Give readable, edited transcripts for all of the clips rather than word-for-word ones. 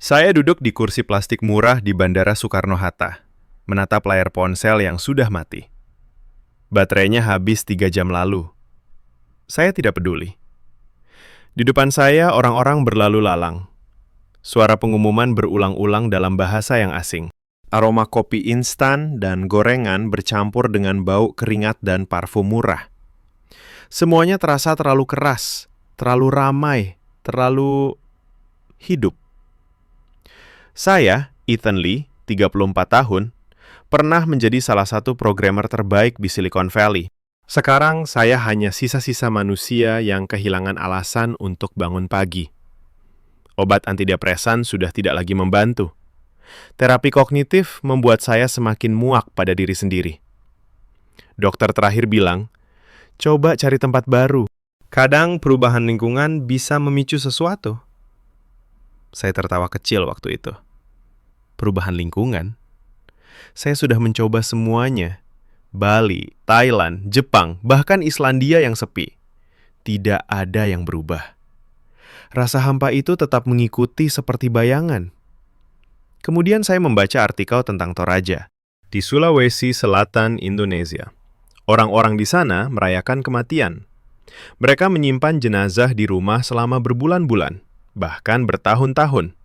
Saya duduk di kursi plastik murah di Bandara Soekarno-Hatta, menatap layar ponsel yang sudah mati. Baterainya habis 3 jam lalu. Saya tidak peduli. Di depan saya, orang-orang berlalu lalang. Suara pengumuman berulang-ulang dalam bahasa yang asing. Aroma kopi instan dan gorengan bercampur dengan bau keringat dan parfum murah. Semuanya terasa terlalu keras, terlalu ramai, terlalu hidup. Saya, Ethan Lee, 34 tahun, pernah menjadi salah satu programmer terbaik di Silicon Valley. Sekarang saya hanya sisa-sisa manusia yang kehilangan alasan untuk bangun pagi. Obat antidepresan sudah tidak lagi membantu. Terapi kognitif membuat saya semakin muak pada diri sendiri. Dokter terakhir bilang, coba cari tempat baru. Kadang perubahan lingkungan bisa memicu sesuatu. Saya tertawa kecil waktu itu. Perubahan lingkungan? Saya sudah mencoba semuanya. Bali, Thailand, Jepang, bahkan Islandia yang sepi. Tidak ada yang berubah. Rasa hampa itu tetap mengikuti seperti bayangan. Kemudian saya membaca artikel tentang Toraja di Sulawesi Selatan, Indonesia. Orang-orang di sana merayakan kematian. Mereka menyimpan jenazah di rumah selama berbulan-bulan, bahkan bertahun-tahun.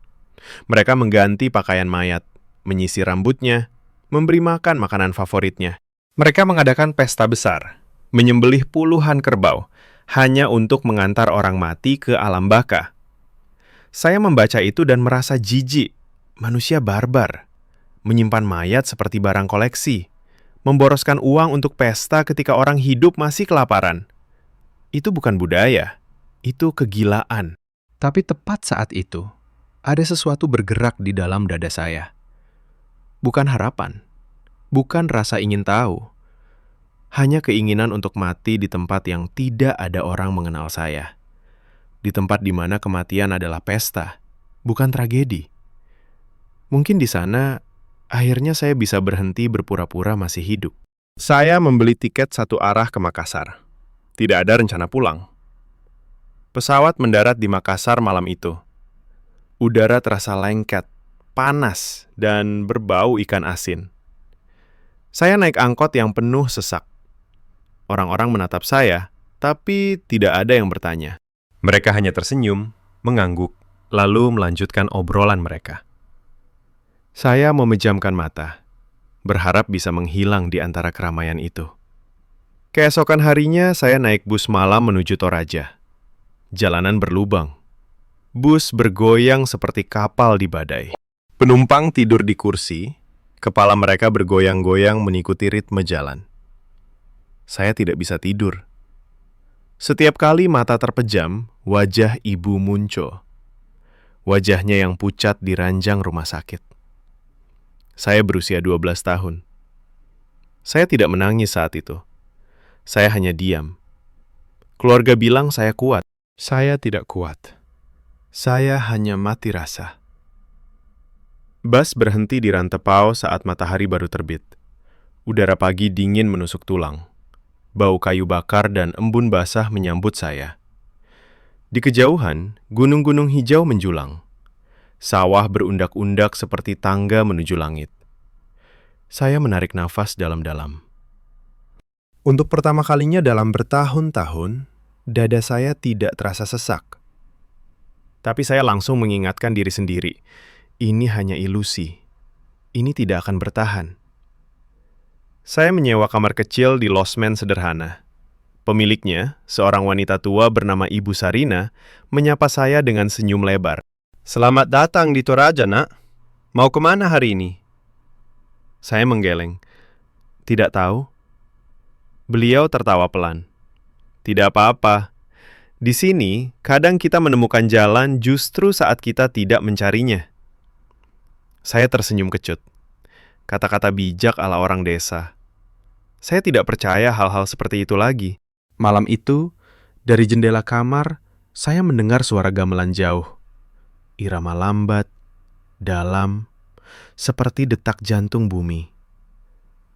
Mereka mengganti pakaian mayat, menyisir rambutnya, memberi makan makanan favoritnya. Mereka mengadakan pesta besar, menyembelih puluhan kerbau, hanya untuk mengantar orang mati ke alam baka. Saya membaca itu dan merasa jijik. Manusia barbar, menyimpan mayat seperti barang koleksi, memboroskan uang untuk pesta ketika orang hidup masih kelaparan. Itu bukan budaya, itu kegilaan. Tapi tepat saat itu, ada sesuatu bergerak di dalam dada saya. Bukan harapan, bukan rasa ingin tahu, hanya keinginan untuk mati di tempat yang tidak ada orang mengenal saya. Di tempat di mana kematian adalah pesta, bukan tragedi. Mungkin di sana, akhirnya saya bisa berhenti berpura-pura masih hidup. Saya membeli tiket satu arah ke Makassar. Tidak ada rencana pulang. Pesawat mendarat di Makassar malam itu. Udara terasa lengket, panas, dan berbau ikan asin. Saya naik angkot yang penuh sesak. Orang-orang menatap saya, tapi tidak ada yang bertanya. Mereka hanya tersenyum, mengangguk, lalu melanjutkan obrolan mereka. Saya memejamkan mata, berharap bisa menghilang di antara keramaian itu. Keesokan harinya, saya naik bus malam menuju Toraja. Jalanan berlubang. Bus bergoyang seperti kapal di badai. Penumpang tidur di kursi, kepala mereka bergoyang-goyang mengikuti ritme jalan. Saya tidak bisa tidur. Setiap kali mata terpejam, wajah ibu muncul. Wajahnya yang pucat di ranjang rumah sakit. Saya berusia 12 tahun. Saya tidak menangis saat itu. Saya hanya diam. Keluarga bilang saya kuat. Saya tidak kuat. Saya hanya mati rasa. Bus berhenti di Rantepao saat matahari baru terbit. Udara pagi dingin menusuk tulang. Bau kayu bakar dan embun basah menyambut saya. Di kejauhan, gunung-gunung hijau menjulang. Sawah berundak-undak seperti tangga menuju langit. Saya menarik nafas dalam-dalam. Untuk pertama kalinya dalam bertahun-tahun, dada saya tidak terasa sesak. Tapi saya langsung mengingatkan diri sendiri, ini hanya ilusi. Ini tidak akan bertahan. Saya menyewa kamar kecil di losmen sederhana. Pemiliknya, seorang wanita tua bernama Ibu Sarina, menyapa saya dengan senyum lebar. Selamat datang di Toraja, nak. Mau kemana hari ini? Saya menggeleng. Tidak tahu. Beliau tertawa pelan. Tidak apa-apa. Di sini, kadang kita menemukan jalan justru saat kita tidak mencarinya. Saya tersenyum kecut. Kata-kata bijak ala orang desa. Saya tidak percaya hal-hal seperti itu lagi. Malam itu, dari jendela kamar, saya mendengar suara gamelan jauh. Irama lambat, dalam, seperti detak jantung bumi.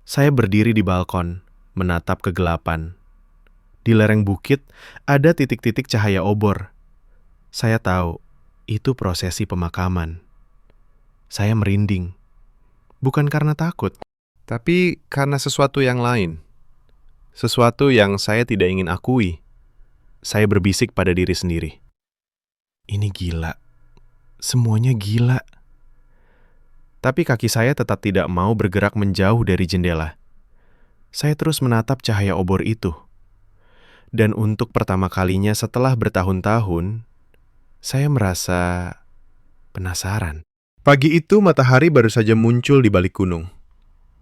Saya berdiri di balkon, menatap kegelapan. Di lereng bukit, ada titik-titik cahaya obor. Saya tahu, itu prosesi pemakaman. Saya merinding. Bukan karena takut, tapi karena sesuatu yang lain. Sesuatu yang saya tidak ingin akui. Saya berbisik pada diri sendiri. Ini gila. Semuanya gila. Tapi kaki saya tetap tidak mau bergerak menjauh dari jendela. Saya terus menatap cahaya obor itu. Dan untuk pertama kalinya setelah bertahun-tahun, saya merasa penasaran. Pagi itu matahari baru saja muncul di balik gunung.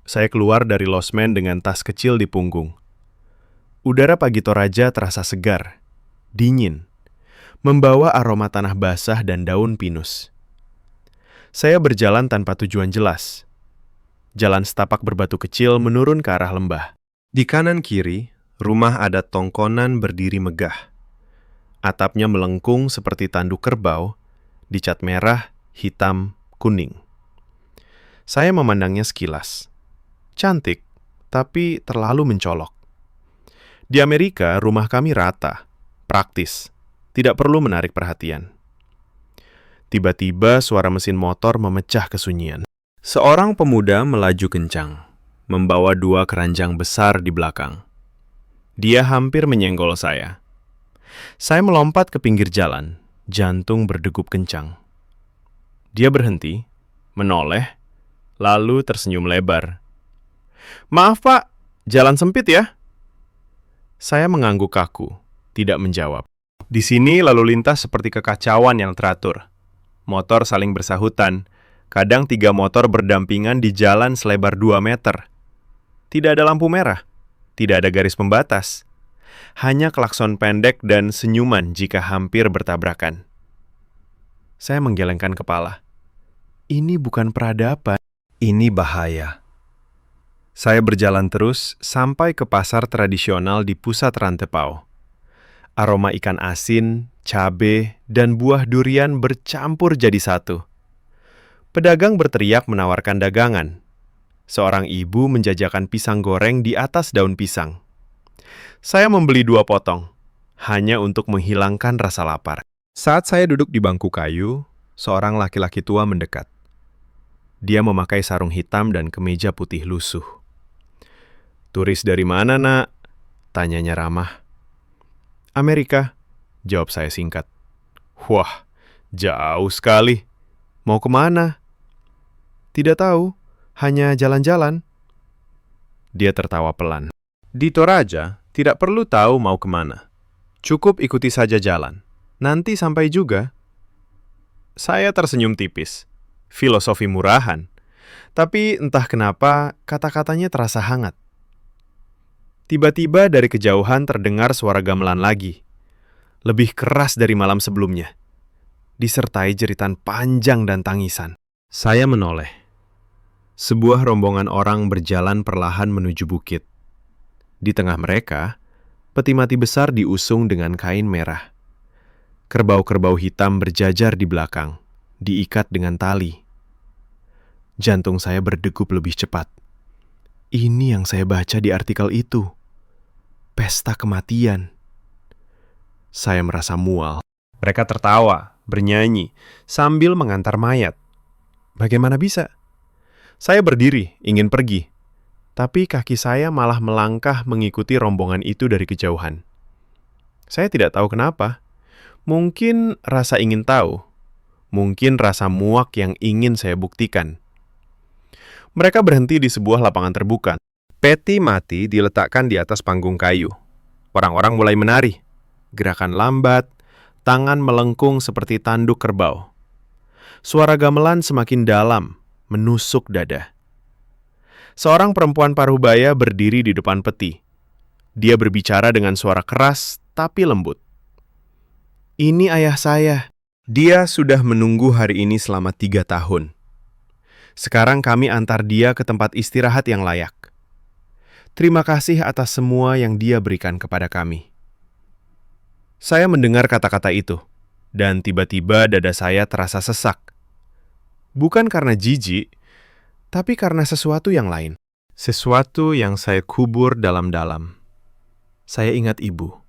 Saya keluar dari losmen dengan tas kecil di punggung. Udara pagi Toraja terasa segar, dingin, membawa aroma tanah basah dan daun pinus. Saya berjalan tanpa tujuan jelas. Jalan setapak berbatu kecil menurun ke arah lembah. Di kanan kiri, rumah adat Tongkonan berdiri megah. Atapnya melengkung seperti tanduk kerbau, dicat merah, hitam, kuning. Saya memandangnya sekilas. Cantik, tapi terlalu mencolok. Di Amerika, rumah kami rata, praktis, tidak perlu menarik perhatian. Tiba-tiba suara mesin motor memecah kesunyian. Seorang pemuda melaju kencang, membawa 2 keranjang besar di belakang. Dia hampir menyenggol saya. Saya melompat ke pinggir jalan, jantung berdegup kencang. Dia berhenti, menoleh, lalu tersenyum lebar. "Maaf Pak, jalan sempit ya?" Saya mengangguk kaku, tidak menjawab. Di sini lalu lintas seperti kekacauan yang teratur. Motor saling bersahutan, kadang 3 motor berdampingan di jalan selebar 2 meter. Tidak ada lampu merah, tidak ada garis pembatas. Hanya klakson pendek dan senyuman jika hampir bertabrakan. Saya menggelengkan kepala. Ini bukan peradaban, ini bahaya. Saya berjalan terus sampai ke pasar tradisional di pusat Rantepao. Aroma ikan asin, cabe, dan buah durian bercampur jadi satu. Pedagang berteriak menawarkan dagangan. Seorang ibu menjajakan pisang goreng di atas daun pisang. Saya membeli 2 potong, hanya untuk menghilangkan rasa lapar. Saat saya duduk di bangku kayu, seorang laki-laki tua mendekat. Dia memakai sarung hitam dan kemeja putih lusuh. "Turis dari mana, Nak?" tanyanya ramah. "Amerika," jawab saya singkat. "Wah, jauh sekali. Mau kemana?" "Tidak tahu, hanya jalan-jalan." Dia tertawa pelan. Di Toraja, tidak perlu tahu mau kemana. Cukup ikuti saja jalan. Nanti sampai juga. Saya tersenyum tipis. Filosofi murahan. Tapi entah kenapa, kata-katanya terasa hangat. Tiba-tiba dari kejauhan terdengar suara gamelan lagi. Lebih keras dari malam sebelumnya. Disertai jeritan panjang dan tangisan. Saya menoleh. Sebuah rombongan orang berjalan perlahan menuju bukit. Di tengah mereka, peti mati besar diusung dengan kain merah. Kerbau-kerbau hitam berjajar di belakang, diikat dengan tali. Jantung saya berdegup lebih cepat. Ini yang saya baca di artikel itu. Pesta kematian. Saya merasa mual. Mereka tertawa, bernyanyi, sambil mengantar mayat. Bagaimana bisa? Saya berdiri, ingin pergi. Tapi kaki saya malah melangkah mengikuti rombongan itu dari kejauhan. Saya tidak tahu kenapa. Mungkin rasa ingin tahu. Mungkin rasa muak yang ingin saya buktikan. Mereka berhenti di sebuah lapangan terbuka. Peti mati diletakkan di atas panggung kayu. Orang-orang mulai menari. Gerakan lambat, tangan melengkung seperti tanduk kerbau. Suara gamelan semakin dalam, menusuk dada. Seorang perempuan parubaya berdiri di depan peti. Dia berbicara dengan suara keras tapi lembut. "Ini ayah saya. Dia sudah menunggu hari ini selama 3 tahun. Sekarang kami antar dia ke tempat istirahat yang layak. Terima kasih atas semua yang dia berikan kepada kami." Saya mendengar kata-kata itu, dan tiba-tiba dada saya terasa sesak. Bukan karena jijik, tapi karena sesuatu yang lain. Sesuatu yang saya kubur dalam-dalam. Saya ingat ibu.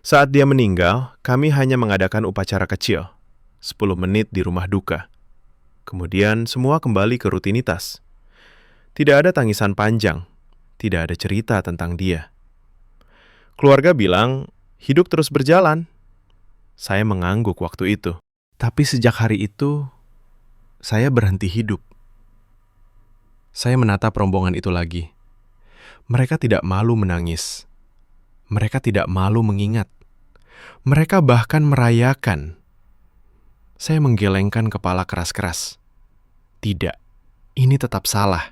Saat dia meninggal, kami hanya mengadakan upacara kecil, 10 menit di rumah duka. Kemudian semua kembali ke rutinitas. Tidak ada tangisan panjang, tidak ada cerita tentang dia. Keluarga bilang, hidup terus berjalan. Saya mengangguk waktu itu. Tapi sejak hari itu, saya berhenti hidup. Saya menatap rombongan itu lagi. Mereka tidak malu menangis. Mereka tidak malu mengingat. Mereka bahkan merayakan. Saya menggelengkan kepala keras-keras. Tidak, ini tetap salah.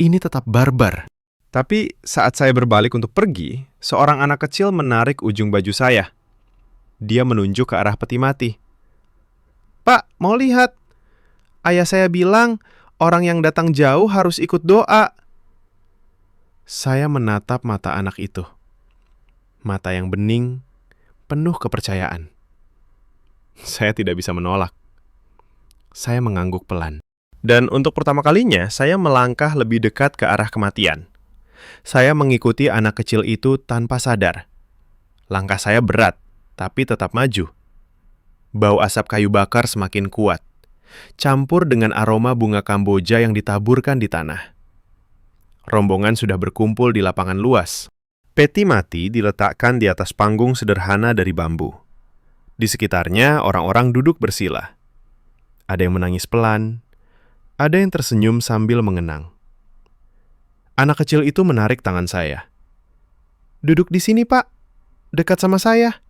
Ini tetap barbar. Tapi saat saya berbalik untuk pergi, seorang anak kecil menarik ujung baju saya. Dia menunjuk ke arah peti mati. "Pak, mau lihat? Ayah saya bilang, orang yang datang jauh harus ikut doa." Saya menatap mata anak itu. Mata yang bening, penuh kepercayaan. Saya tidak bisa menolak. Saya mengangguk pelan. Dan untuk pertama kalinya, saya melangkah lebih dekat ke arah kematian. Saya mengikuti anak kecil itu tanpa sadar. Langkah saya berat, tapi tetap maju. Bau asap kayu bakar semakin kuat, campur dengan aroma bunga Kamboja yang ditaburkan di tanah. Rombongan sudah berkumpul di lapangan luas. Peti mati diletakkan di atas panggung sederhana dari bambu. Di sekitarnya, orang-orang duduk bersila. Ada yang menangis pelan, ada yang tersenyum sambil mengenang. Anak kecil itu menarik tangan saya. "Duduk di sini, Pak. Dekat sama saya."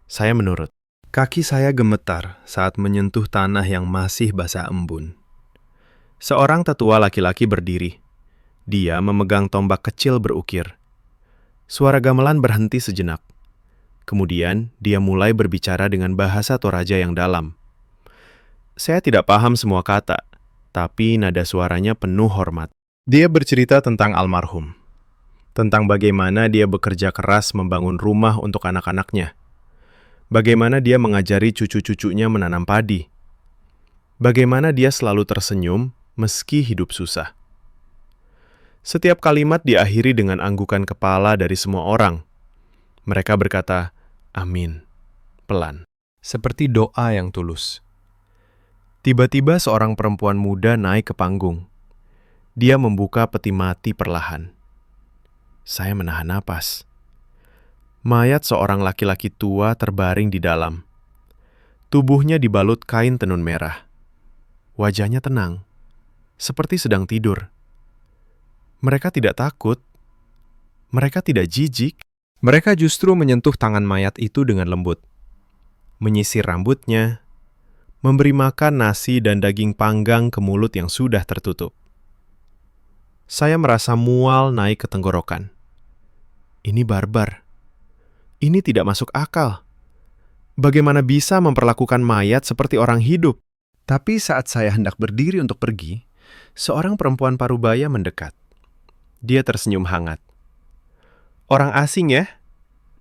Saya menurut. Kaki saya gemetar saat menyentuh tanah yang masih basah embun. Seorang tetua laki-laki berdiri. Dia memegang tombak kecil berukir. Suara gamelan berhenti sejenak. Kemudian, dia mulai berbicara dengan bahasa Toraja yang dalam. Saya tidak paham semua kata, tapi nada suaranya penuh hormat. Dia bercerita tentang almarhum, tentang bagaimana dia bekerja keras membangun rumah untuk anak-anaknya, bagaimana dia mengajari cucu-cucunya menanam padi, bagaimana dia selalu tersenyum meski hidup susah. Setiap kalimat diakhiri dengan anggukan kepala dari semua orang. Mereka berkata, "Amin," pelan, seperti doa yang tulus. Tiba-tiba seorang perempuan muda naik ke panggung. Dia membuka peti mati perlahan. Saya menahan napas. Mayat seorang laki-laki tua terbaring di dalam. Tubuhnya dibalut kain tenun merah. Wajahnya tenang, seperti sedang tidur. Mereka tidak takut. Mereka tidak jijik. Mereka justru menyentuh tangan mayat itu dengan lembut. Menyisir rambutnya, memberi makan nasi dan daging panggang ke mulut yang sudah tertutup. Saya merasa mual naik ke tenggorokan. Ini barbar. Ini tidak masuk akal. Bagaimana bisa memperlakukan mayat seperti orang hidup? Tapi saat saya hendak berdiri untuk pergi, seorang perempuan parubaya mendekat. Dia tersenyum hangat. "Orang asing ya?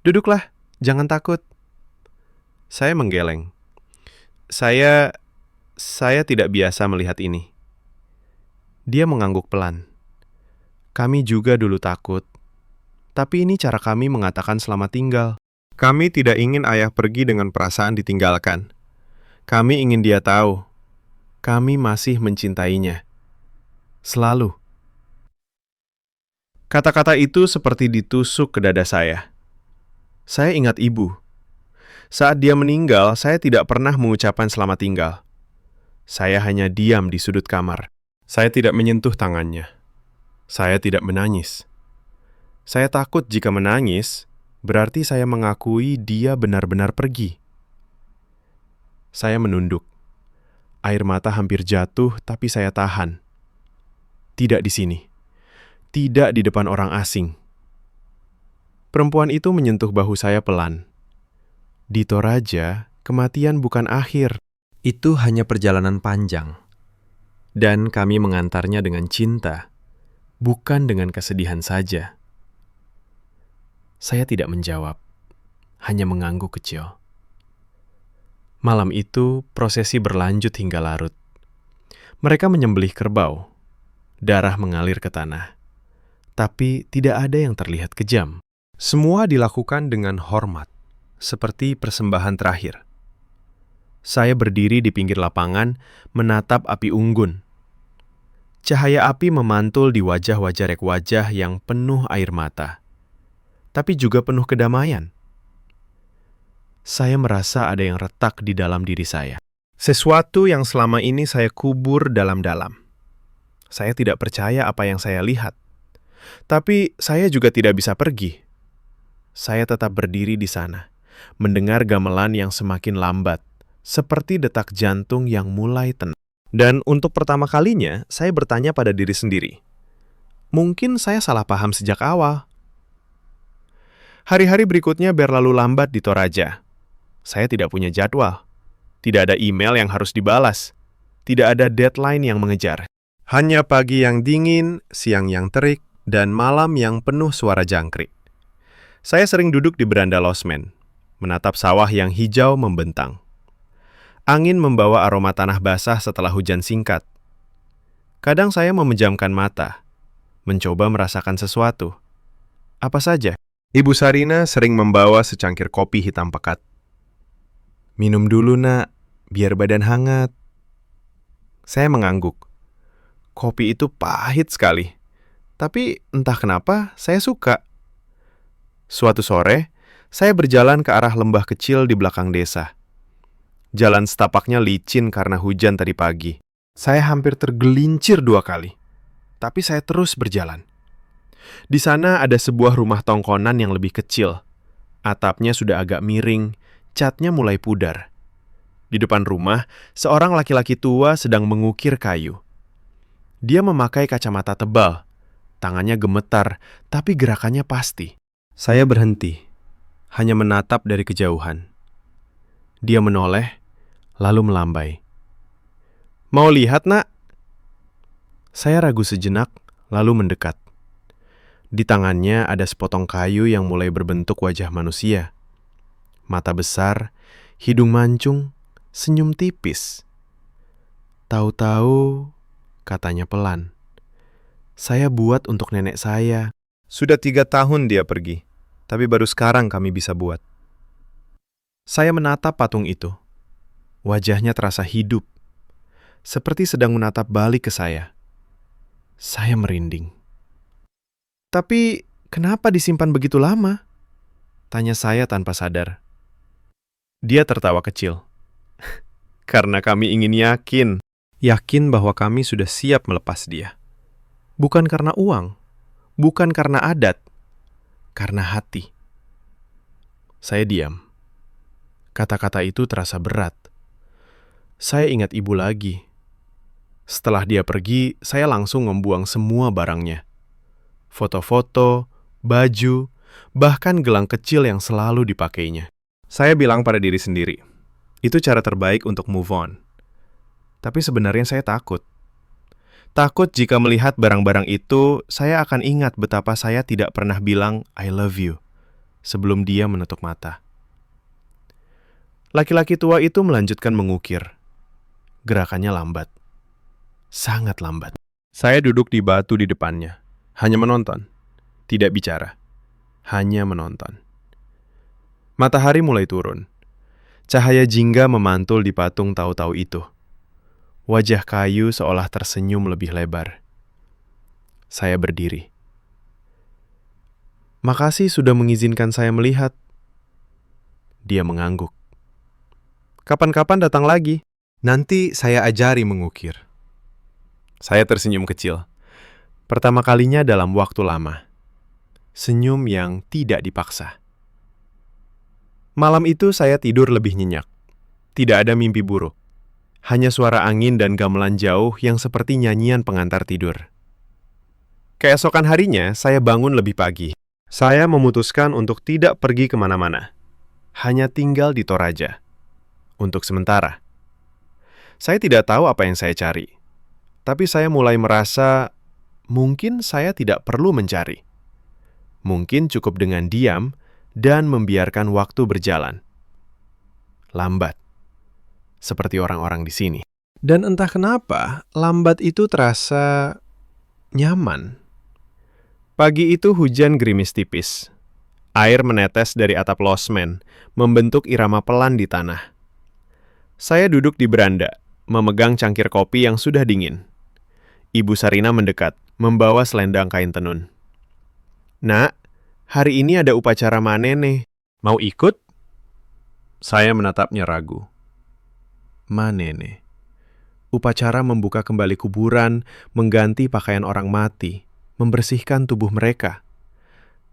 Duduklah, jangan takut." Saya menggeleng. Saya tidak biasa melihat ini. Dia mengangguk pelan. "Kami juga dulu takut, tapi ini cara kami mengatakan selamat tinggal. Kami tidak ingin ayah pergi dengan perasaan ditinggalkan. Kami ingin dia tahu, kami masih mencintainya. Selalu." Kata-kata itu seperti ditusuk ke dada saya. Saya ingat ibu. Saat dia meninggal, saya tidak pernah mengucapkan selamat tinggal. Saya hanya diam di sudut kamar. Saya tidak menyentuh tangannya. Saya tidak menangis. Saya takut jika menangis, berarti saya mengakui dia benar-benar pergi. Saya menunduk. Air mata hampir jatuh, tapi saya tahan. Tidak di sini. Tidak di depan orang asing. Perempuan itu menyentuh bahu saya pelan. Di Toraja, kematian bukan akhir. Itu hanya perjalanan panjang. Dan kami mengantarnya dengan cinta, bukan dengan kesedihan saja. Saya tidak menjawab, hanya mengangguk kecil. Malam itu, prosesi berlanjut hingga larut. Mereka menyembelih kerbau. Darah mengalir ke tanah. Tapi tidak ada yang terlihat kejam. Semua dilakukan dengan hormat, seperti persembahan terakhir. Saya berdiri di pinggir lapangan, menatap api unggun. Cahaya api memantul di wajah-wajah rek wajah yang penuh air mata, tapi juga penuh kedamaian. Saya merasa ada yang retak di dalam diri saya. Sesuatu yang selama ini saya kubur dalam-dalam. Saya tidak percaya apa yang saya lihat. Tapi saya juga tidak bisa pergi. Saya tetap berdiri di sana, mendengar gamelan yang semakin lambat, seperti detak jantung yang mulai tenang. Dan untuk pertama kalinya, saya bertanya pada diri sendiri. Mungkin saya salah paham sejak awal. Hari-hari berikutnya berlalu lambat di Toraja. Saya tidak punya jadwal. Tidak ada email yang harus dibalas. Tidak ada deadline yang mengejar. Hanya pagi yang dingin, siang yang terik, dan malam yang penuh suara jangkrik. Saya sering duduk di beranda losmen, menatap sawah yang hijau membentang. Angin membawa aroma tanah basah setelah hujan singkat. Kadang saya memejamkan mata, mencoba merasakan sesuatu. Apa saja? Ibu Sarina sering membawa secangkir kopi hitam pekat. Minum dulu, nak, biar badan hangat. Saya mengangguk. Kopi itu pahit sekali. Tapi entah kenapa saya suka. Suatu sore, saya berjalan ke arah lembah kecil di belakang desa. Jalan setapaknya licin karena hujan tadi pagi. Saya hampir tergelincir 2 kali. Tapi saya terus berjalan. Di sana ada sebuah rumah tongkonan yang lebih kecil. Atapnya sudah agak miring, catnya mulai pudar. Di depan rumah, seorang laki-laki tua sedang mengukir kayu. Dia memakai kacamata tebal. Tangannya gemetar, tapi gerakannya pasti. Saya berhenti, hanya menatap dari kejauhan. Dia menoleh, lalu melambai. Mau lihat, nak? Saya ragu sejenak, lalu mendekat. Di tangannya ada sepotong kayu yang mulai berbentuk wajah manusia. Mata besar, hidung mancung, senyum tipis. Tahu-tahu, katanya pelan. Saya buat untuk nenek saya. Sudah 3 tahun dia pergi, tapi baru sekarang kami bisa buat. Saya menatap patung itu. Wajahnya terasa hidup, seperti sedang menatap balik ke saya. Saya merinding. Tapi kenapa disimpan begitu lama? Tanya saya tanpa sadar. Dia tertawa kecil. Karena kami ingin yakin bahwa kami sudah siap melepas dia. Bukan karena uang, bukan karena adat, karena hati. Saya diam. Kata-kata itu terasa berat. Saya ingat ibu lagi. Setelah dia pergi, saya langsung membuang semua barangnya. Foto-foto, baju, bahkan gelang kecil yang selalu dipakainya. Saya bilang pada diri sendiri, itu cara terbaik untuk move on. Tapi sebenarnya saya takut. Takut jika melihat barang-barang itu, saya akan ingat betapa saya tidak pernah bilang I love you sebelum dia menutup mata. Laki-laki tua itu melanjutkan mengukir. Gerakannya lambat. Sangat lambat. Saya duduk di batu di depannya. Hanya menonton. Tidak bicara. Hanya menonton. Matahari mulai turun. Cahaya jingga memantul di patung tahu-tahu itu. Wajah kayu seolah tersenyum lebih lebar. Saya berdiri. Makasih sudah mengizinkan saya melihat. Dia mengangguk. Kapan-kapan datang lagi. Nanti saya ajari mengukir. Saya tersenyum kecil. Pertama kalinya dalam waktu lama. Senyum yang tidak dipaksa. Malam itu saya tidur lebih nyenyak. Tidak ada mimpi buruk. Hanya suara angin dan gamelan jauh yang seperti nyanyian pengantar tidur. Keesokan harinya, saya bangun lebih pagi. Saya memutuskan untuk tidak pergi kemana-mana. Hanya tinggal di Toraja. Untuk sementara. Saya tidak tahu apa yang saya cari. Tapi saya mulai merasa, mungkin saya tidak perlu mencari. Mungkin cukup dengan diam dan membiarkan waktu berjalan. Lambat. Seperti orang-orang di sini. Dan entah kenapa, lambat itu terasa nyaman. Pagi itu hujan gerimis tipis. Air menetes dari atap losmen, membentuk irama pelan di tanah. Saya duduk di beranda, memegang cangkir kopi yang sudah dingin. Ibu Sarina mendekat, membawa selendang kain tenun. "Nak, hari ini ada upacara manene. Mau ikut?" Saya menatapnya ragu. Manene. Upacara membuka kembali kuburan, mengganti pakaian orang mati, membersihkan tubuh mereka.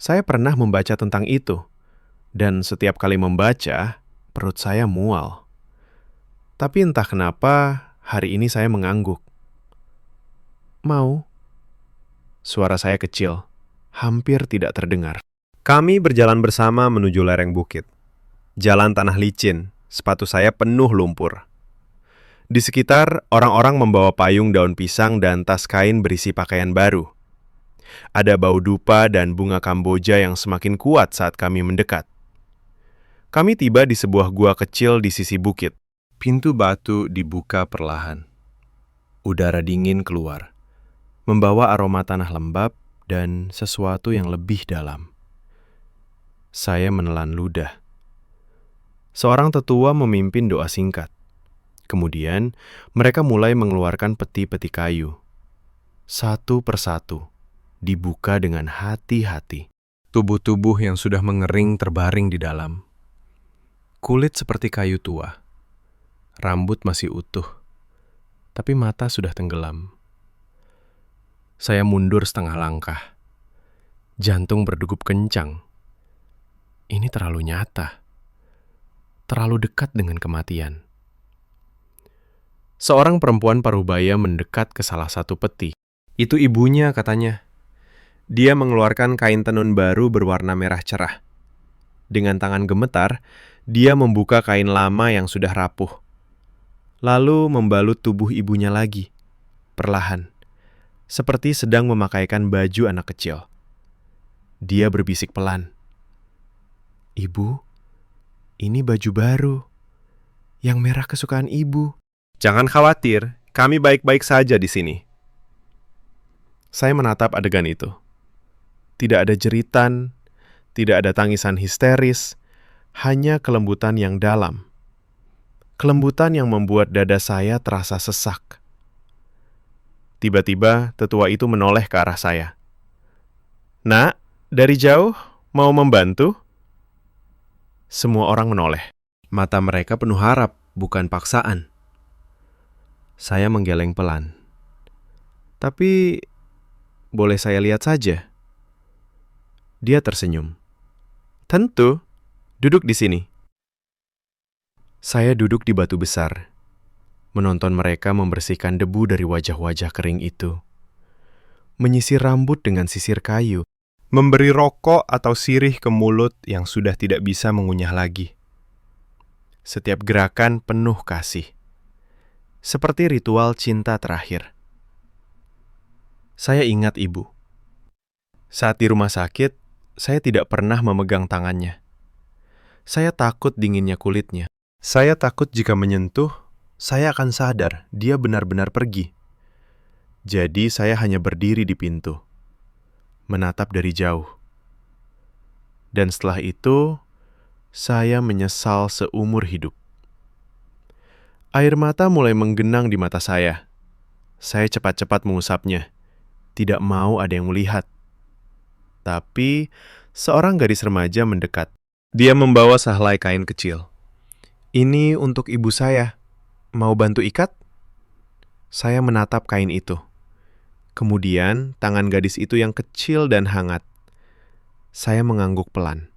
Saya pernah membaca tentang itu, dan setiap kali membaca, perut saya mual. Tapi entah kenapa, hari ini saya mengangguk. "Mau?" Suara saya kecil, hampir tidak terdengar. Kami berjalan bersama menuju lereng bukit. Jalan tanah licin, sepatu saya penuh lumpur. Di sekitar, orang-orang membawa payung daun pisang dan tas kain berisi pakaian baru. Ada bau dupa dan bunga kamboja yang semakin kuat saat kami mendekat. Kami tiba di sebuah gua kecil di sisi bukit. Pintu batu dibuka perlahan. Udara dingin keluar, membawa aroma tanah lembab dan sesuatu yang lebih dalam. Saya menelan ludah. Seorang tetua memimpin doa singkat. Kemudian, mereka mulai mengeluarkan peti-peti kayu. Satu persatu, dibuka dengan hati-hati. Tubuh-tubuh yang sudah mengering terbaring di dalam. Kulit seperti kayu tua. Rambut masih utuh, tapi mata sudah tenggelam. Saya mundur setengah langkah. Jantung berdegup kencang. Ini terlalu nyata. Terlalu dekat dengan kematian. Seorang perempuan parubaya mendekat ke salah satu peti. "Itu ibunya," katanya. Dia mengeluarkan kain tenun baru berwarna merah cerah. Dengan tangan gemetar, dia membuka kain lama yang sudah rapuh. Lalu membalut tubuh ibunya lagi, perlahan, seperti sedang memakaikan baju anak kecil. Dia berbisik pelan. "Ibu, ini baju baru. Yang merah kesukaan ibu." "Jangan khawatir, kami baik-baik saja di sini." Saya menatap adegan itu. Tidak ada jeritan, tidak ada tangisan histeris, hanya kelembutan yang dalam. Kelembutan yang membuat dada saya terasa sesak. Tiba-tiba, tetua itu menoleh ke arah saya. "Nak, dari jauh, mau membantu?" Semua orang menoleh. Mata mereka penuh harap, bukan paksaan. Saya menggeleng pelan. "Tapi, boleh saya lihat saja?" Dia tersenyum. "Tentu, duduk di sini." Saya duduk di batu besar, menonton mereka membersihkan debu dari wajah-wajah kering itu. Menyisir rambut dengan sisir kayu, memberi rokok atau sirih ke mulut yang sudah tidak bisa mengunyah lagi. Setiap gerakan penuh kasih. Seperti ritual cinta terakhir. Saya ingat ibu. Saat di rumah sakit, saya tidak pernah memegang tangannya. Saya takut dinginnya kulitnya. Saya takut jika menyentuh, saya akan sadar dia benar-benar pergi. Jadi saya hanya berdiri di pintu, menatap dari jauh. Dan setelah itu, saya menyesal seumur hidup. Air mata mulai menggenang di mata saya. Saya cepat-cepat mengusapnya. Tidak mau ada yang melihat. Tapi, seorang gadis remaja mendekat. Dia membawa sehelai kain kecil. "Ini untuk ibu saya. Mau bantu ikat?" Saya menatap kain itu. Kemudian, tangan gadis itu yang kecil dan hangat. Saya mengangguk pelan.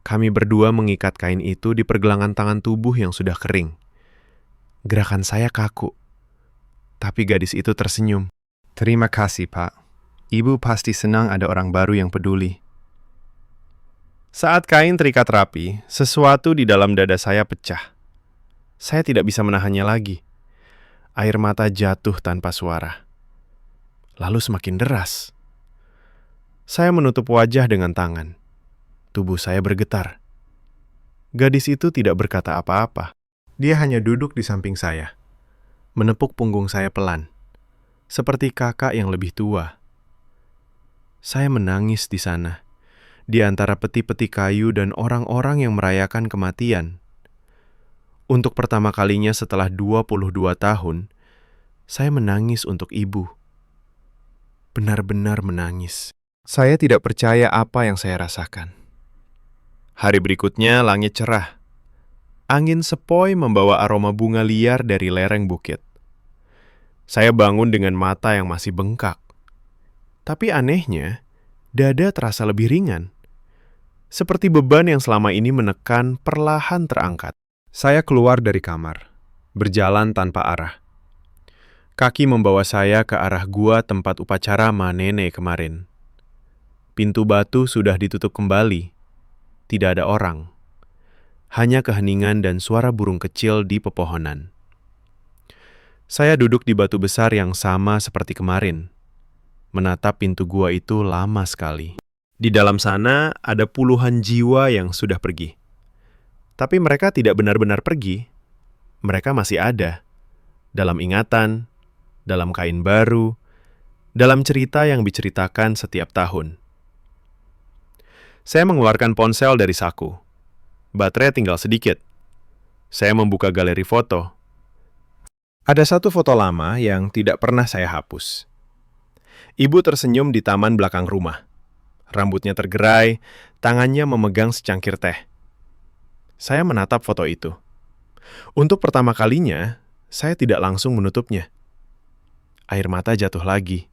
Kami berdua mengikat kain itu di pergelangan tangan tubuh yang sudah kering. Gerakan saya kaku. Tapi gadis itu tersenyum. "Terima kasih, Pak. Ibu pasti senang ada orang baru yang peduli." Saat kain terikat rapi, sesuatu di dalam dada saya pecah. Saya tidak bisa menahannya lagi. Air mata jatuh tanpa suara. Lalu semakin deras. Saya menutup wajah dengan tangan. Tubuh saya bergetar. Gadis itu tidak berkata apa-apa. Dia hanya duduk di samping saya, menepuk punggung saya pelan, seperti kakak yang lebih tua. Saya menangis di sana, di antara peti-peti kayu dan orang-orang yang merayakan kematian. Untuk pertama kalinya setelah 22 tahun, saya menangis untuk ibu. Benar-benar menangis. Saya tidak percaya apa yang saya rasakan. Hari berikutnya langit cerah. Angin sepoi membawa aroma bunga liar dari lereng bukit. Saya bangun dengan mata yang masih bengkak. Tapi anehnya, dada terasa lebih ringan. Seperti beban yang selama ini menekan perlahan terangkat. Saya keluar dari kamar, berjalan tanpa arah. Kaki membawa saya ke arah gua tempat upacara Ma Nene kemarin. Pintu batu sudah ditutup kembali. Tidak ada orang. Hanya keheningan dan suara burung kecil di pepohonan. Saya duduk di batu besar yang sama seperti kemarin. Menatap pintu gua itu lama sekali. Di dalam sana ada puluhan jiwa yang sudah pergi. Tapi mereka tidak benar-benar pergi. Mereka masih ada. Dalam ingatan, dalam kain baru, dalam cerita yang diceritakan setiap tahun. Saya mengeluarkan ponsel dari saku. Baterai tinggal sedikit. Saya membuka galeri foto. Ada satu foto lama yang tidak pernah saya hapus. Ibu tersenyum di taman belakang rumah. Rambutnya tergerai, tangannya memegang secangkir teh. Saya menatap foto itu. Untuk pertama kalinya, saya tidak langsung menutupnya. Air mata jatuh lagi.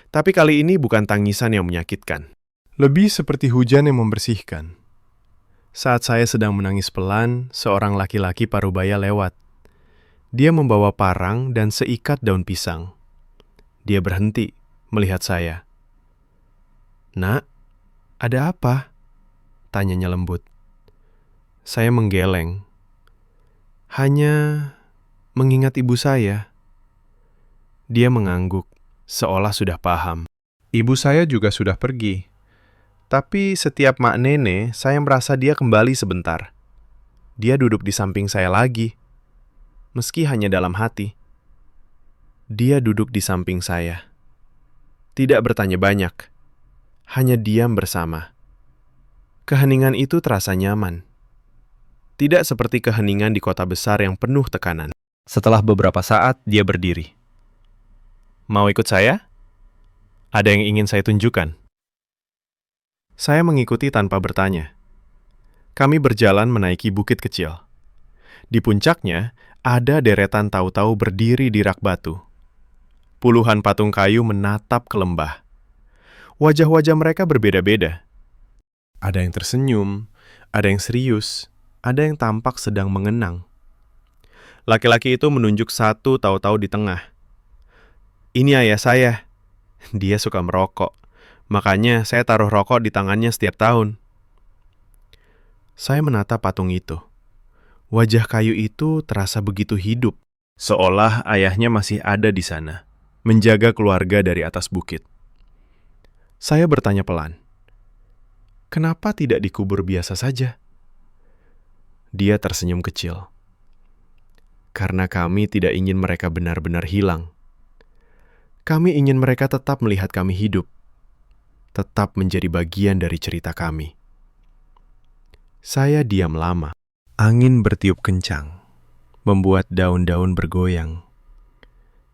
Tapi kali ini bukan tangisan yang menyakitkan. Lebih seperti hujan yang membersihkan. Saat saya sedang menangis pelan, seorang laki-laki parubaya lewat. Dia membawa parang dan seikat daun pisang. Dia berhenti melihat saya. "Nak, ada apa?" tanyanya lembut. Saya menggeleng. Hanya mengingat ibu saya. Dia mengangguk, seolah sudah paham. Ibu saya juga sudah pergi. Tapi setiap Mak Nene, saya merasa dia kembali sebentar. Dia duduk di samping saya lagi, meski hanya dalam hati. Dia duduk di samping saya. Tidak bertanya banyak, hanya diam bersama. Keheningan itu terasa nyaman. Tidak seperti keheningan di kota besar yang penuh tekanan. Setelah beberapa saat, dia berdiri. "Mau ikut saya? Ada yang ingin saya tunjukkan." Saya mengikuti tanpa bertanya. Kami berjalan menaiki bukit kecil. Di puncaknya, ada deretan tau-tau berdiri di rak batu. Puluhan patung kayu menatap ke lembah. Wajah-wajah mereka berbeda-beda. Ada yang tersenyum, ada yang serius, ada yang tampak sedang mengenang. Laki-laki itu menunjuk satu tau-tau di tengah. "Ini ayah saya. Dia suka merokok. Makanya saya taruh rokok di tangannya setiap tahun." Saya menatap patung itu. Wajah kayu itu terasa begitu hidup, seolah ayahnya masih ada di sana, menjaga keluarga dari atas bukit. Saya bertanya pelan, "Kenapa tidak dikubur biasa saja?" Dia tersenyum kecil. "Karena kami tidak ingin mereka benar-benar hilang. Kami ingin mereka tetap melihat kami hidup, tetap menjadi bagian dari cerita kami." Saya diam lama. Angin bertiup kencang, membuat daun-daun bergoyang.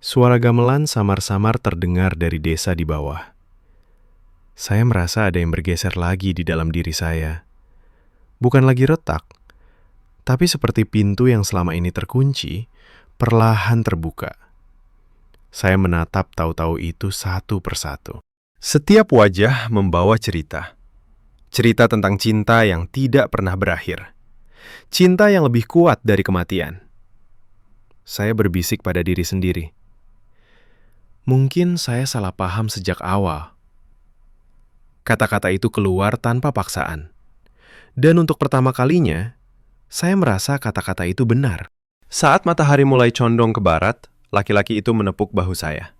Suara gamelan samar-samar terdengar dari desa di bawah. Saya merasa ada yang bergeser lagi di dalam diri saya. Bukan lagi retak, tapi seperti pintu yang selama ini terkunci, perlahan terbuka. Saya menatap tahu-tahu itu satu persatu. Setiap wajah membawa cerita. Cerita tentang cinta yang tidak pernah berakhir. Cinta yang lebih kuat dari kematian. Saya berbisik pada diri sendiri. Mungkin saya salah paham sejak awal. Kata-kata itu keluar tanpa paksaan. Dan untuk pertama kalinya, saya merasa kata-kata itu benar. Saat matahari mulai condong ke barat, laki-laki itu menepuk bahu saya.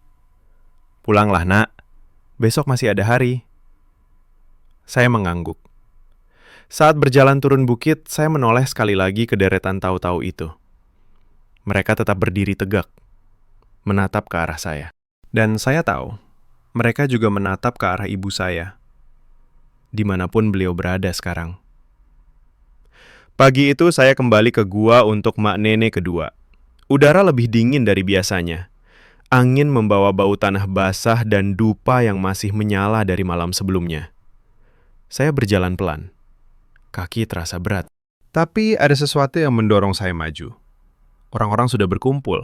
"Pulanglah, Nak. Besok masih ada hari." Saya mengangguk. Saat berjalan turun bukit, saya menoleh sekali lagi ke deretan tau-tau itu. Mereka tetap berdiri tegak, menatap ke arah saya. Dan saya tahu, mereka juga menatap ke arah ibu saya, dimanapun beliau berada sekarang. Pagi itu saya kembali ke gua untuk mak nenek kedua. Udara lebih dingin dari biasanya. Angin membawa bau tanah basah dan dupa yang masih menyala dari malam sebelumnya. Saya berjalan pelan. Kaki terasa berat. Tapi ada sesuatu yang mendorong saya maju. Orang-orang sudah berkumpul.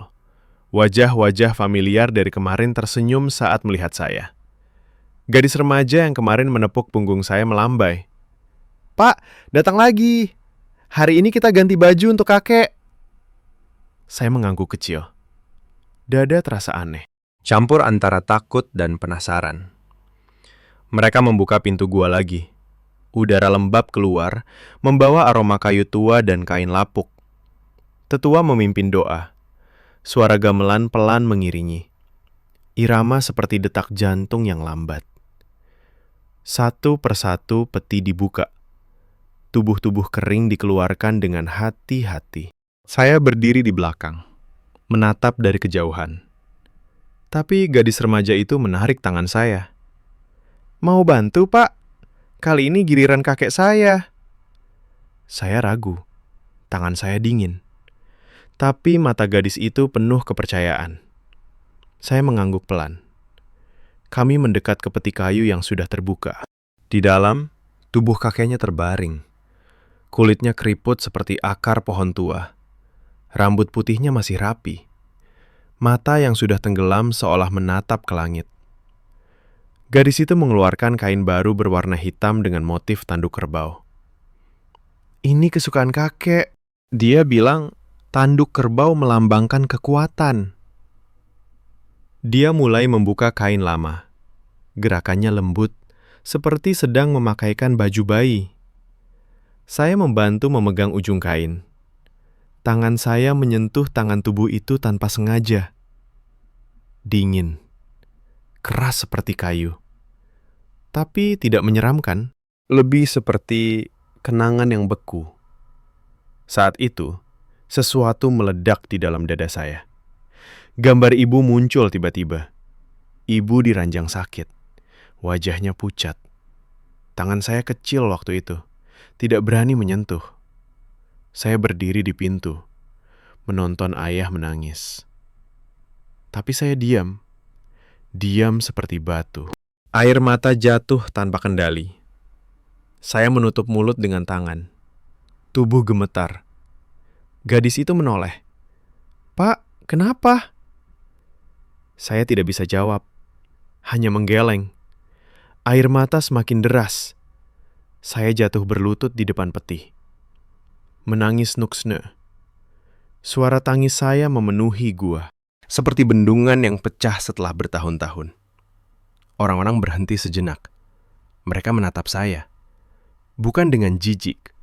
Wajah-wajah familiar dari kemarin tersenyum saat melihat saya. Gadis remaja yang kemarin menepuk punggung saya melambai. "Pak, datang lagi. Hari ini kita ganti baju untuk kakek." Saya mengangguk kecil. Dada terasa aneh. Campur antara takut dan penasaran. Mereka membuka pintu gua lagi. Udara lembab keluar, membawa aroma kayu tua dan kain lapuk. Tetua memimpin doa. Suara gamelan pelan mengiringi. Irama seperti detak jantung yang lambat. Satu persatu peti dibuka. Tubuh-tubuh kering dikeluarkan dengan hati-hati. Saya berdiri di belakang, menatap dari kejauhan. Tapi gadis remaja itu menarik tangan saya. "Mau bantu, Pak? Kali ini giliran kakek saya." Saya ragu. Tangan saya dingin. Tapi mata gadis itu penuh kepercayaan. Saya mengangguk pelan. Kami mendekat ke peti kayu yang sudah terbuka. Di dalam, tubuh kakeknya terbaring. Kulitnya keriput seperti akar pohon tua. Rambut putihnya masih rapi. Mata yang sudah tenggelam seolah menatap ke langit. Gadis itu mengeluarkan kain baru berwarna hitam dengan motif tanduk kerbau. "Ini kesukaan kakek." Dia bilang tanduk kerbau melambangkan kekuatan. Dia mulai membuka kain lama. Gerakannya lembut, seperti sedang memakaikan baju bayi. Saya membantu memegang ujung kain. Tangan saya menyentuh tangan tubuh itu tanpa sengaja. Dingin, keras seperti kayu. Tapi tidak menyeramkan, lebih seperti kenangan yang beku. Saat itu, sesuatu meledak di dalam dada saya. Gambar ibu muncul tiba-tiba. Ibu diranjang sakit, wajahnya pucat. Tangan saya kecil waktu itu, tidak berani menyentuh. Saya berdiri di pintu, menonton ayah menangis. Tapi saya diam seperti batu. Air mata jatuh tanpa kendali. Saya menutup mulut dengan tangan. Tubuh gemetar. Gadis itu menoleh. "Pak, kenapa?" Saya tidak bisa jawab. Hanya menggeleng. Air mata semakin deras. Saya jatuh berlutut di depan peti. Menangis nuksne. Suara tangis saya memenuhi gua. Seperti bendungan yang pecah setelah bertahun-tahun. Orang-orang berhenti sejenak. Mereka menatap saya. Bukan dengan jijik.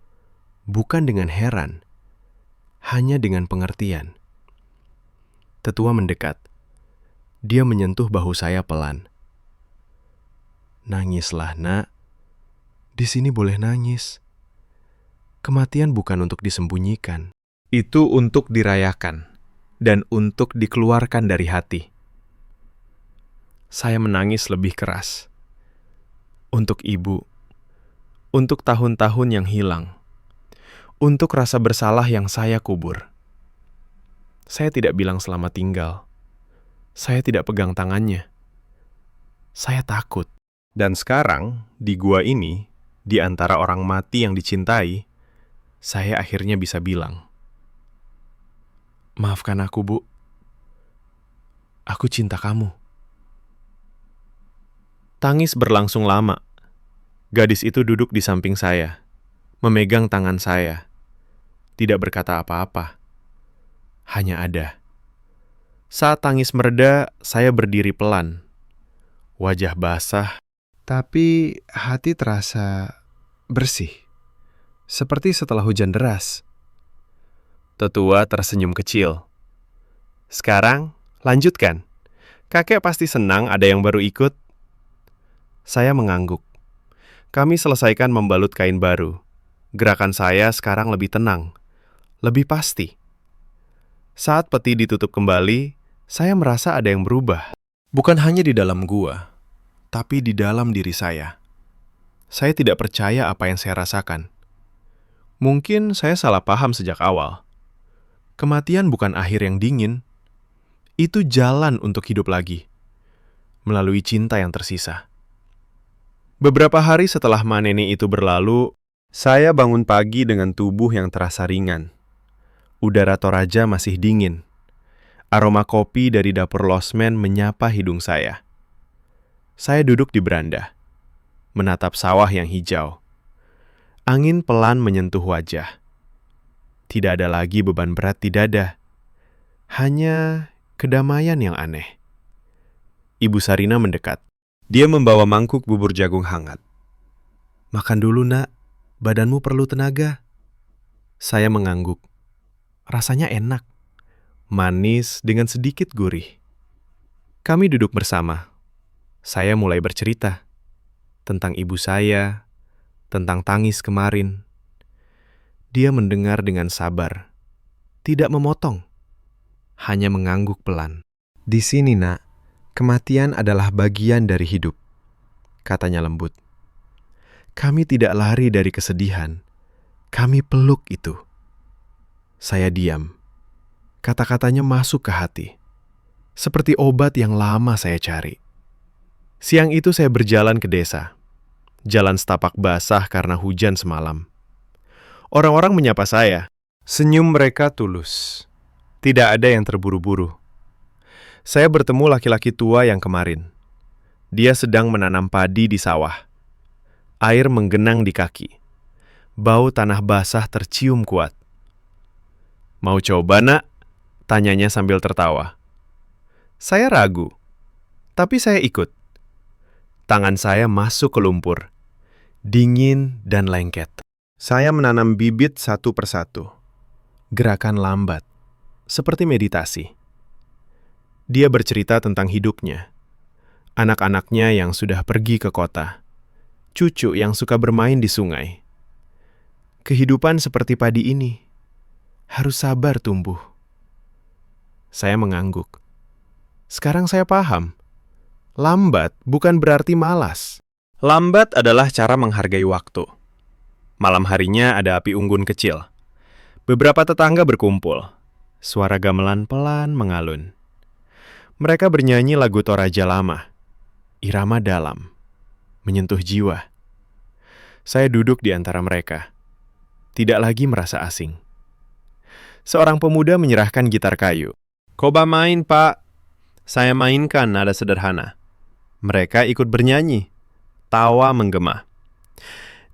Bukan dengan heran. Hanya dengan pengertian. Tetua mendekat. Dia menyentuh bahu saya pelan. "Nangislah, Nak. Di sini boleh nangis. Kematian bukan untuk disembunyikan. Itu untuk dirayakan dan untuk dikeluarkan dari hati." Saya menangis lebih keras. Untuk ibu. Untuk tahun-tahun yang hilang. Untuk rasa bersalah yang saya kubur. Saya tidak bilang selamat tinggal. Saya tidak pegang tangannya. Saya takut. Dan sekarang, di gua ini, di antara orang mati yang dicintai, saya akhirnya bisa bilang, "Maafkan aku, Bu. Aku cinta kamu." Tangis berlangsung lama. Gadis itu duduk di samping saya, memegang tangan saya. Tidak berkata apa-apa. Hanya ada. Saat tangis mereda, saya berdiri pelan. Wajah basah, tapi hati terasa bersih. Seperti setelah hujan deras. Tetua tersenyum kecil. "Sekarang, lanjutkan. Kakek pasti senang ada yang baru ikut." Saya mengangguk. Kami selesaikan membalut kain baru. Gerakan saya sekarang lebih tenang, lebih pasti. Saat peti ditutup kembali, saya merasa ada yang berubah. Bukan hanya di dalam gua, tapi di dalam diri saya. Saya tidak percaya apa yang saya rasakan. Mungkin saya salah paham sejak awal. Kematian bukan akhir yang dingin. Itu jalan untuk hidup lagi, melalui cinta yang tersisa. Beberapa hari setelah manene itu berlalu, saya bangun pagi dengan tubuh yang terasa ringan. Udara Toraja masih dingin. Aroma kopi dari dapur losmen menyapa hidung saya. Saya duduk di beranda, menatap sawah yang hijau. Angin pelan menyentuh wajah. Tidak ada lagi beban berat di dada. Hanya kedamaian yang aneh. Ibu Sarina mendekat. Dia membawa mangkuk bubur jagung hangat. "Makan dulu, Nak. Badanmu perlu tenaga." Saya mengangguk. Rasanya enak. Manis dengan sedikit gurih. Kami duduk bersama. Saya mulai bercerita tentang ibu saya, tentang tangis kemarin. Dia mendengar dengan sabar, tidak memotong, hanya mengangguk pelan. "Di sini, Nak, kematian adalah bagian dari hidup," katanya lembut. Kami tidak lari dari kesedihan, kami peluk itu. Saya diam. Kata-katanya masuk ke hati, seperti obat yang lama saya cari. Siang itu saya berjalan ke desa. Jalan setapak basah karena hujan semalam. Orang-orang menyapa saya. Senyum mereka tulus. Tidak ada yang terburu-buru. Saya bertemu laki-laki tua yang kemarin. Dia sedang menanam padi di sawah. Air menggenang di kaki. Bau tanah basah tercium kuat. "Mau coba, Nak?" tanyanya sambil tertawa. Saya ragu, tapi saya ikut. Tangan saya masuk ke lumpur, dingin dan lengket. Saya menanam bibit satu persatu. Gerakan lambat, seperti meditasi. Dia bercerita tentang hidupnya, anak-anaknya yang sudah pergi ke kota, cucu yang suka bermain di sungai. Kehidupan seperti padi ini harus sabar tumbuh. Saya mengangguk. Sekarang saya paham. Lambat bukan berarti malas. Lambat adalah cara menghargai waktu. Malam harinya ada api unggun kecil. Beberapa tetangga berkumpul. Suara gamelan pelan mengalun. Mereka bernyanyi lagu Toraja lama. Irama dalam, menyentuh jiwa. Saya duduk di antara mereka. Tidak lagi merasa asing. Seorang pemuda menyerahkan gitar kayu. "Coba main, Pak." Saya mainkan nada sederhana. Mereka ikut bernyanyi. Tawa menggema.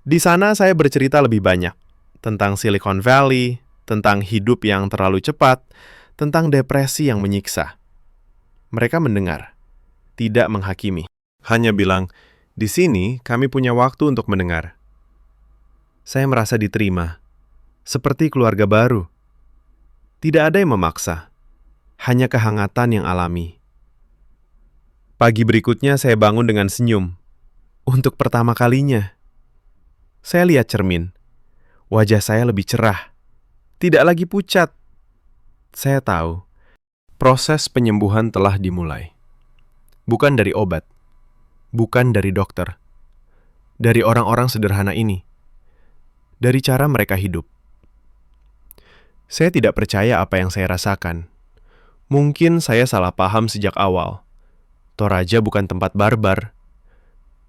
Di sana saya bercerita lebih banyak. Tentang Silicon Valley, tentang hidup yang terlalu cepat, tentang depresi yang menyiksa. Mereka mendengar, tidak menghakimi. Hanya bilang, "Di sini kami punya waktu untuk mendengar." Saya merasa diterima, seperti keluarga baru. Tidak ada yang memaksa, hanya kehangatan yang alami. Pagi berikutnya saya bangun dengan senyum. Untuk pertama kalinya. Saya lihat cermin. Wajah saya lebih cerah. Tidak lagi pucat. Saya tahu, proses penyembuhan telah dimulai. Bukan dari obat. Bukan dari dokter. Dari orang-orang sederhana ini. Dari cara mereka hidup. Saya tidak percaya apa yang saya rasakan. Mungkin saya salah paham sejak awal. Toraja bukan tempat barbar.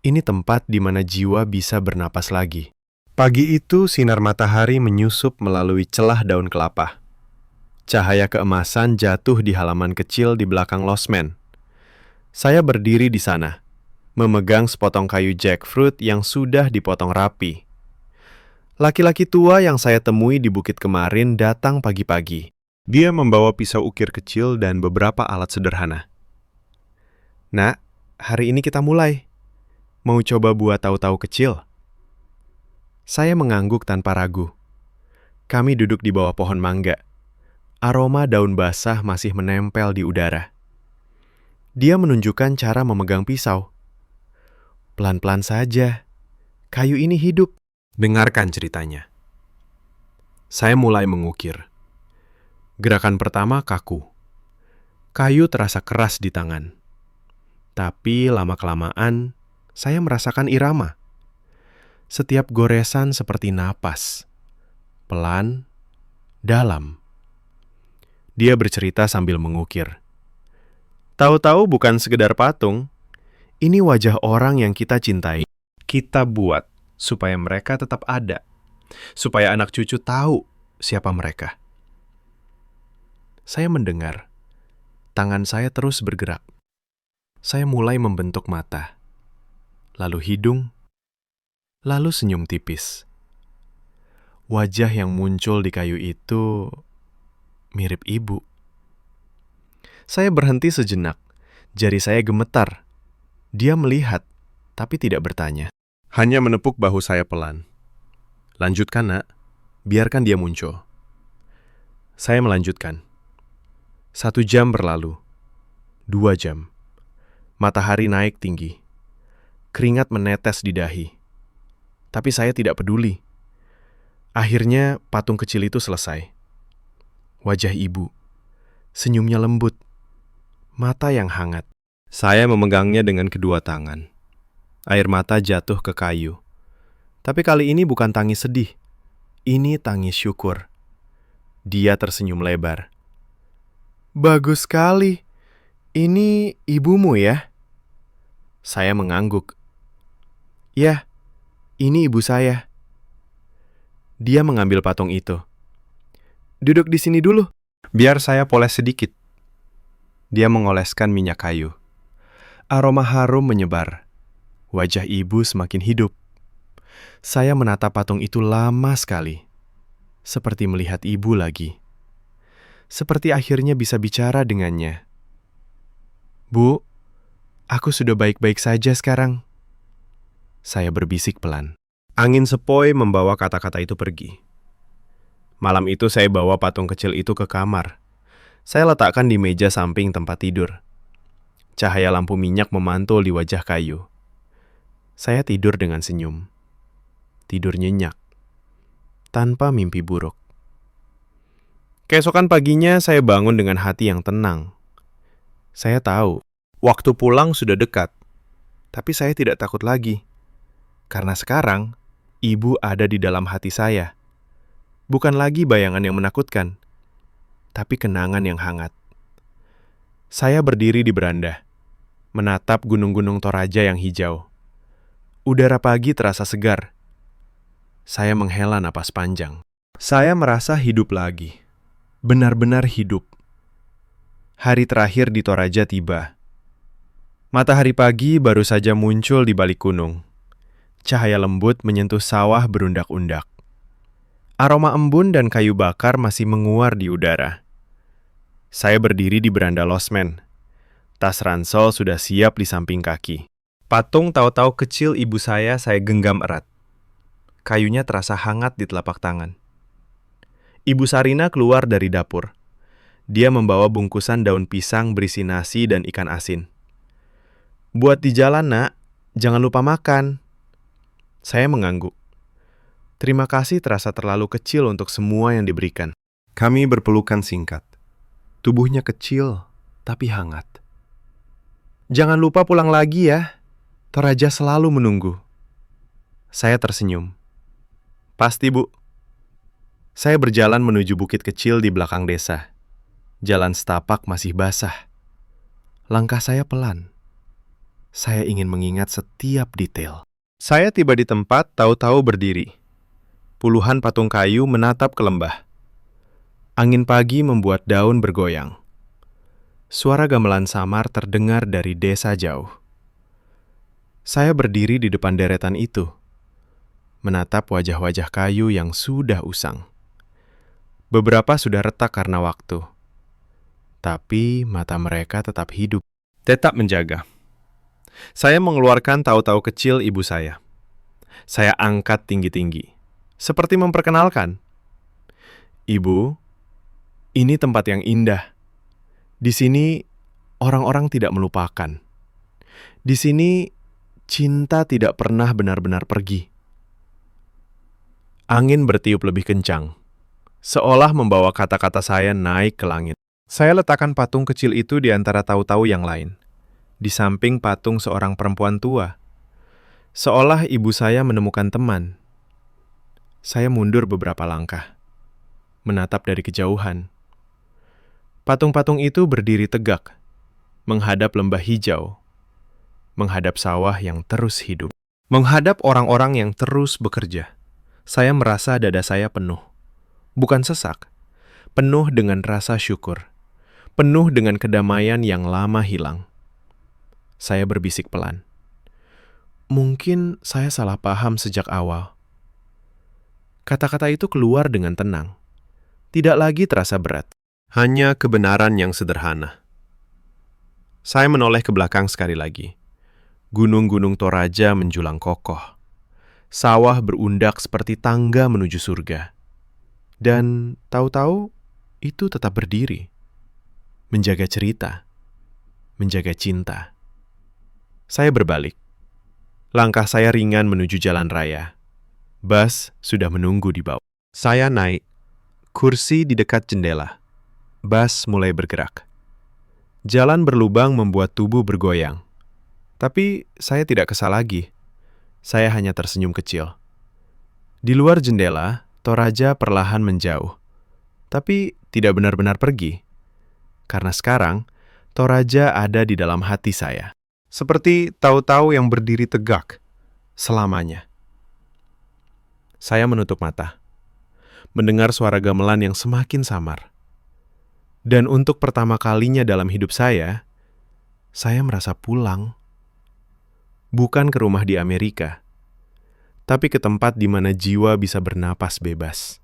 Ini tempat di mana jiwa bisa bernapas lagi. Pagi itu sinar matahari menyusup melalui celah daun kelapa. Cahaya keemasan jatuh di halaman kecil di belakang losmen. Saya berdiri di sana, memegang sepotong kayu jackfruit yang sudah dipotong rapi. Laki-laki tua yang saya temui di bukit kemarin datang pagi-pagi. Dia membawa pisau ukir kecil dan beberapa alat sederhana. "Nak, hari ini kita mulai. Mau coba buat tahu-tahu kecil?" Saya mengangguk tanpa ragu. Kami duduk di bawah pohon mangga. Aroma daun basah masih menempel di udara. Dia menunjukkan cara memegang pisau. "Pelan-pelan saja. Kayu ini hidup." Dengarkan ceritanya. Saya mulai mengukir. Gerakan pertama kaku. Kayu terasa keras di tangan. Tapi lama-kelamaan, saya merasakan irama. Setiap goresan seperti napas. pelan, dalam. Dia bercerita sambil mengukir. Tahu-tahu bukan sekedar patung, ini wajah orang yang kita cintai. Kita buat supaya mereka tetap ada, supaya anak cucu tahu siapa mereka. Saya mendengar, tangan saya terus bergerak. Saya mulai membentuk mata, lalu hidung, lalu senyum tipis. Wajah yang muncul di kayu itu mirip ibu. Saya berhenti sejenak, jari saya gemetar. Dia melihat, tapi tidak bertanya. Hanya menepuk bahu saya pelan. Lanjutkan, nak. Biarkan dia muncul. Saya melanjutkan. 1 jam berlalu. 2 jam. Matahari naik tinggi. Keringat menetes di dahi. Tapi saya tidak peduli. Akhirnya patung kecil itu selesai. Wajah ibu. Senyumnya lembut. Mata yang hangat. Saya memegangnya dengan kedua tangan. Air mata jatuh ke kayu. Tapi kali ini bukan tangis sedih. Ini tangis syukur. Dia tersenyum lebar. Bagus sekali. Ini ibumu ya? Saya mengangguk. Ya, ini ibu saya. Dia mengambil patung itu. Duduk di sini dulu. Biar saya poles sedikit. Dia mengoleskan minyak kayu. Aroma harum menyebar. Wajah ibu semakin hidup. Saya menatap patung itu lama sekali. Seperti melihat ibu lagi. Seperti akhirnya bisa bicara dengannya. Bu, aku sudah baik-baik saja sekarang. Saya berbisik pelan. Angin sepoi membawa kata-kata itu pergi. Malam itu saya bawa patung kecil itu ke kamar. Saya letakkan di meja samping tempat tidur. Cahaya lampu minyak memantul di wajah kayu. Saya tidur dengan senyum. Tidur nyenyak. Tanpa mimpi buruk. Keesokan paginya saya bangun dengan hati yang tenang. Saya tahu, waktu pulang sudah dekat. Tapi saya tidak takut lagi. Karena sekarang, ibu ada di dalam hati saya. Bukan lagi bayangan yang menakutkan, tapi kenangan yang hangat. Saya berdiri di beranda, menatap gunung-gunung Toraja yang hijau. Udara pagi terasa segar. Saya menghela napas panjang. Saya merasa hidup lagi. Benar-benar hidup. Hari terakhir di Toraja tiba. Matahari pagi baru saja muncul di balik gunung. Cahaya lembut menyentuh sawah berundak-undak. Aroma embun dan kayu bakar masih menguar di udara. Saya berdiri di beranda losmen. Tas ransel sudah siap di samping kaki. Patung tahu-tahu kecil ibu saya genggam erat. Kayunya terasa hangat di telapak tangan. Ibu Sarina keluar dari dapur. Dia membawa bungkusan daun pisang berisi nasi dan ikan asin. Buat di jalan, nak. Jangan lupa makan. Saya mengangguk. Terima kasih terasa terlalu kecil untuk semua yang diberikan. Kami berpelukan singkat. Tubuhnya kecil, tapi hangat. Jangan lupa pulang lagi ya. Toraja selalu menunggu. Saya tersenyum. Pasti, Bu. Saya berjalan menuju bukit kecil di belakang desa. Jalan setapak masih basah. Langkah saya pelan. Saya ingin mengingat setiap detail. Saya tiba di tempat tahu-tahu berdiri. Puluhan patung kayu menatap ke lembah. Angin pagi membuat daun bergoyang. Suara gamelan samar terdengar dari desa jauh. Saya berdiri di depan deretan itu, menatap wajah-wajah kayu yang sudah usang. Beberapa sudah retak karena waktu, tapi mata mereka tetap hidup, tetap menjaga. Saya mengeluarkan tahu-tahu kecil ibu saya. Saya angkat tinggi-tinggi, seperti memperkenalkan. Ibu, ini tempat yang indah. Di sini orang-orang tidak melupakan. Di sini cinta tidak pernah benar-benar pergi. Angin bertiup lebih kencang, seolah membawa kata-kata saya naik ke langit. Saya letakkan patung kecil itu di antara tahu-tahu yang lain, di samping patung seorang perempuan tua. Seolah ibu saya menemukan teman. Saya mundur beberapa langkah. menatap dari kejauhan. Patung-patung itu berdiri tegak, menghadap lembah hijau, menghadap sawah yang terus hidup, menghadap orang-orang yang terus bekerja. Saya merasa dada saya penuh, bukan sesak, penuh dengan rasa syukur, penuh dengan kedamaian yang lama hilang. Saya berbisik pelan. Mungkin saya salah paham sejak awal. Kata-kata itu keluar dengan tenang. Tidak lagi terasa berat. Hanya kebenaran yang sederhana. Saya menoleh ke belakang sekali lagi. Gunung-gunung Toraja menjulang kokoh. Sawah berundak seperti tangga menuju surga. Dan tahu-tahu itu tetap berdiri. Menjaga cerita. Menjaga cinta. Saya berbalik. Langkah saya ringan menuju jalan raya. Bus sudah menunggu di bawah. Saya naik. Kursi di dekat jendela. Bus mulai bergerak. Jalan berlubang membuat tubuh bergoyang. Tapi saya tidak kesal lagi. Saya hanya tersenyum kecil. Di luar jendela, Toraja perlahan menjauh. Tapi tidak benar-benar pergi. Karena sekarang, Toraja ada di dalam hati saya. Seperti tahu-tahu yang berdiri tegak selamanya. Saya menutup mata, mendengar suara gamelan yang semakin samar. Dan untuk pertama kalinya dalam hidup saya merasa pulang. Bukan ke rumah di Amerika, tapi ke tempat di mana jiwa bisa bernapas bebas.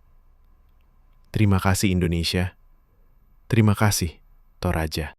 Terima kasih Indonesia. Terima kasih, Toraja.